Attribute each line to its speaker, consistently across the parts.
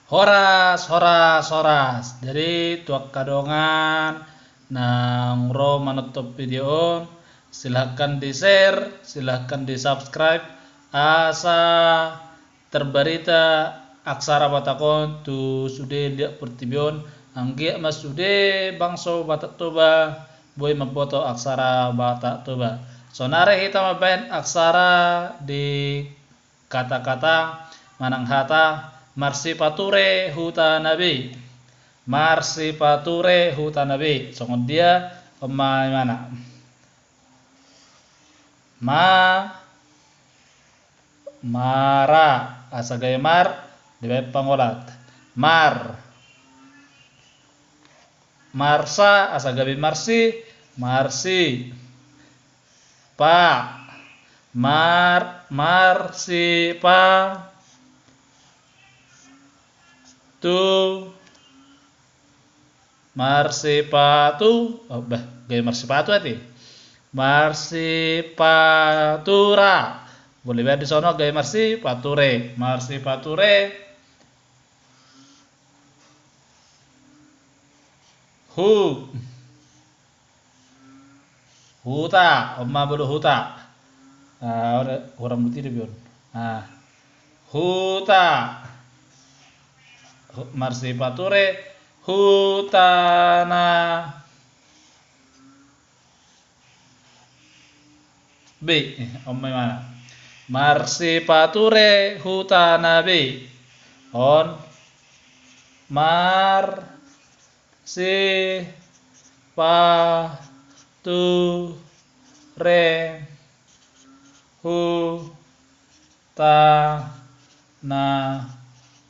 Speaker 1: Horas, horas, horas. Jadi tuak kadongan nang ro menutup video. Silahkan di share, silahkan di subscribe. Asa terberita aksara batakon tu sude liak pertibion. Anggia mas sude bangso batak toba boy memfoto aksara batak toba. Sonare kita mabain aksara di kata-kata manang hata marsipature huta nabi. Marsipature huta nabi. Songon dia mana? Mara asa gaya mar di pangolat. Marsa asa gabi marsi, marsi. Marsi pa tu marsipatu gaya marsipatu ati marsipatura boleh lihat di sono gaya marsipature huta omma bolu huta orang butir bion huta marsipature hutana B omma mana marsipature hutana B on pature hutana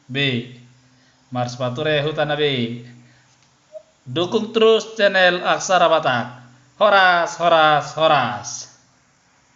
Speaker 1: B marsipature hutana B. Dukung terus channel Aksara Batak. Horas, horas, horas.